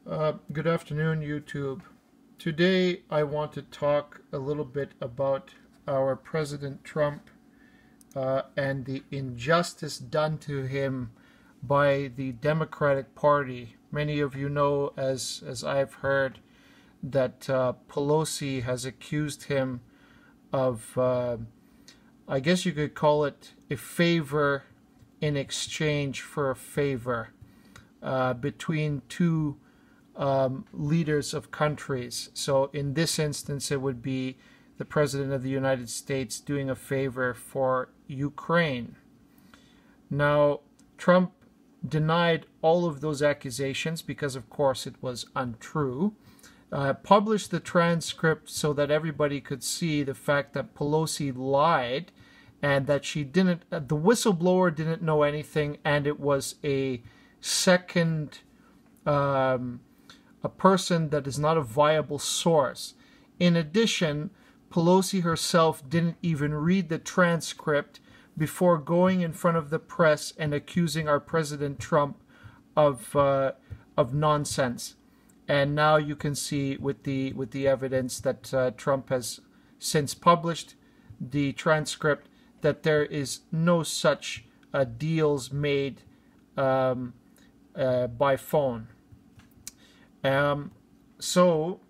Good afternoon, YouTube. Today I want to talk a little bit about our President Trump and the injustice done to him by the Democratic Party. Many of you know, as I've heard, that Pelosi has accused him of, I guess you could call it a favor in exchange for a favor between two leaders of countries. So in this instance, it would be the President of the United States doing a favor for Ukraine. Now, Trump denied all of those accusations because, of course, it was untrue. Published the transcript so that everybody could see the fact that Pelosi lied and that she didn't, the whistleblower didn't know anything, and it was a second, a person that is not a viable source. In addition, Pelosi herself didn't even read the transcript before going in front of the press and accusing our President Trump of nonsense. And now you can see with the evidence that Trump has since published the transcript that there is no such deals made by phone. So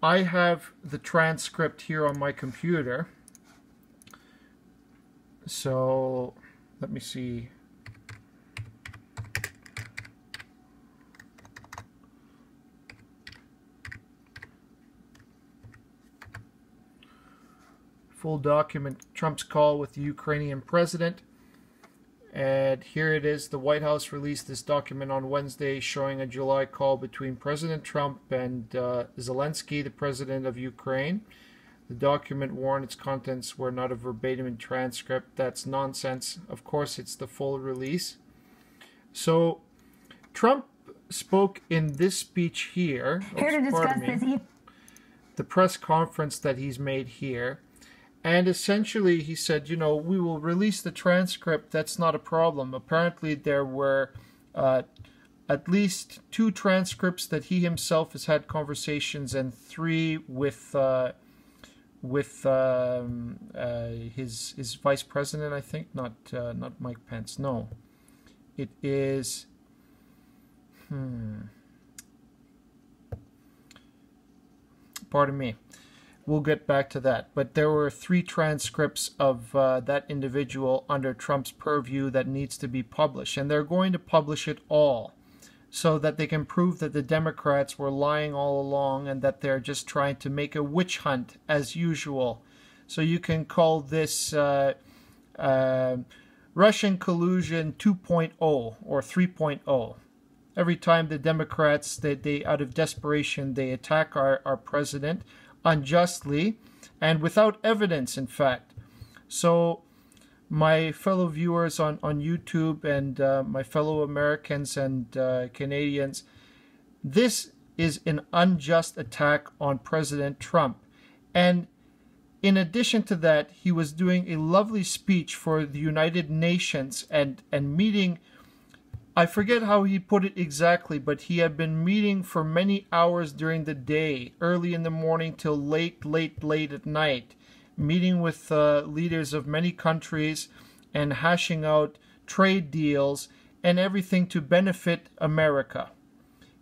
I have the transcript here on my computer. So let me see. Full document, Trump's call with the Ukrainian president. And here it is. The White House released this document on Wednesday showing a July call between President Trump and Zelensky, the president of Ukraine. The document warned its contents were not a verbatim transcript. That's nonsense. Of course, it's the full release. So Trump spoke in this speech here. Here to discuss this. The press conference that he's made here. And essentially, he said, you know, we will release the transcript. That's not a problem. Apparently, there were at least 2 transcripts that he himself has had conversations, and 3 with his vice president. I think not Mike Pence. No, it is. Pardon me. We'll get back to that. But there were 3 transcripts of that individual under Trump's purview that needs to be published. And they're going to publish it all so that they can prove that the Democrats were lying all along and that they're just trying to make a witch hunt as usual. So you can call this Russian collusion 2.0 or 3.0. Every time the Democrats, they out of desperation, they attack our president unjustly and without evidence, in fact. So my fellow viewers on YouTube and my fellow Americans and Canadians, this is an unjust attack on President Trump. And in addition to that, he was doing a lovely speech for the United Nations and meeting. I forget how he put it exactly, but he had been meeting for many hours during the day, early in the morning till late at night, meeting with leaders of many countries and hashing out trade deals and everything to benefit America.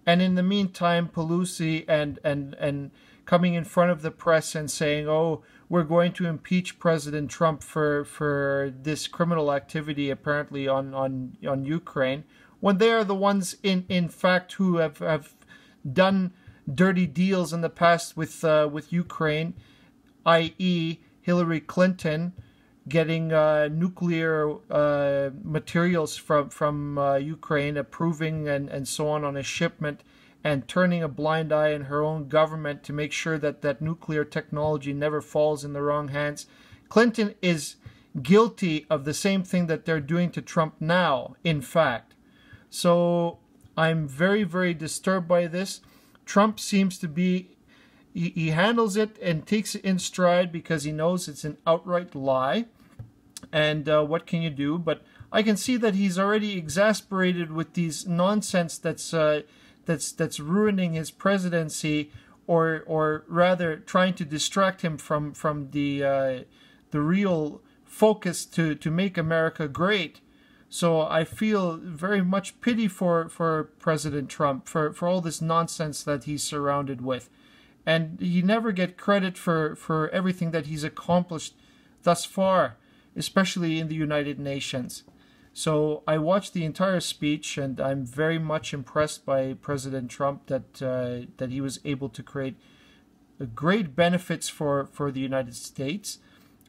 And in the meantime, Pelosi and coming in front of the press and saying, oh, we're going to impeach President Trump for this criminal activity apparently on Ukraine, when they are the ones in fact who have done dirty deals in the past with Ukraine, i.e. Hillary Clinton getting nuclear materials from Ukraine, approving and so on a shipment, and turning a blind eye in her own government to make sure that nuclear technology never falls in the wrong hands. Clinton is guilty of the same thing that they're doing to Trump now, in fact. So I'm very, very disturbed by this. Trump seems to be, he handles it and takes it in stride because he knows it's an outright lie. And what can you do? But I can see that he's already exasperated with these nonsense that's that's ruining his presidency, or rather trying to distract him from the real focus to make America great. So I feel very much pity for President Trump for all this nonsense that he's surrounded with. And he never get credit for everything that he's accomplished thus far, especially in the United Nations. So I watched the entire speech, and I'm very much impressed by President Trump that he was able to create great benefits for the United States,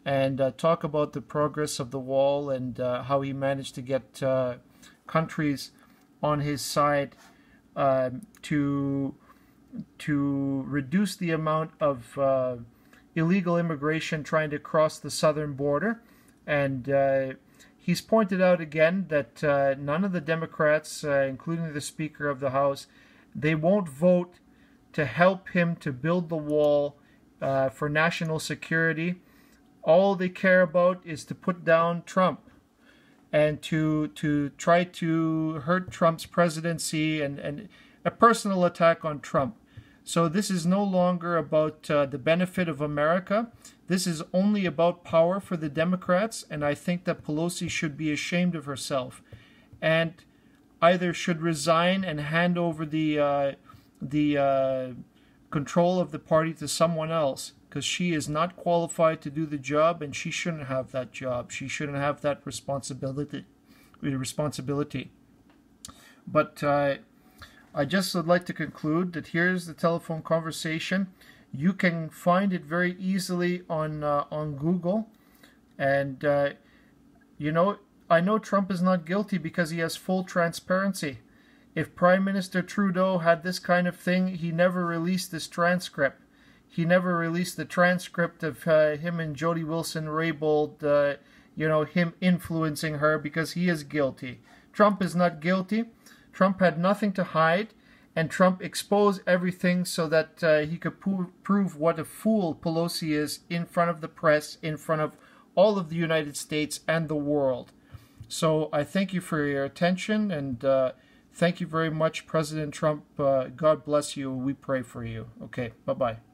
and talk about the progress of the wall, and how he managed to get countries on his side to reduce the amount of illegal immigration trying to cross the southern border. And he's pointed out again that none of the Democrats, including the Speaker of the House, they won't vote to help him to build the wall for national security. All they care about is to put down Trump and to try to hurt Trump's presidency, and a personal attack on Trump. So this is no longer about the benefit of America. This is only about power for the Democrats, and I think that Pelosi should be ashamed of herself and either should resign and hand over the control of the party to someone else, because she is not qualified to do the job, and she shouldn't have that job. She shouldn't have that responsibility. But I just would like to conclude that here's the telephone conversation. You can find it very easily on Google, and I know Trump is not guilty because he has full transparency. If Prime Minister Trudeau had this kind of thing, he never released this transcript. He never released the transcript of him and Jody Wilson-Raybould, him influencing her, because he is guilty. Trump is not guilty. Trump had nothing to hide, and Trump exposed everything so that he could prove what a fool Pelosi is in front of the press, in front of all of the United States and the world. So I thank you for your attention, and thank you very much, President Trump. God bless you. We pray for you. Okay, bye-bye.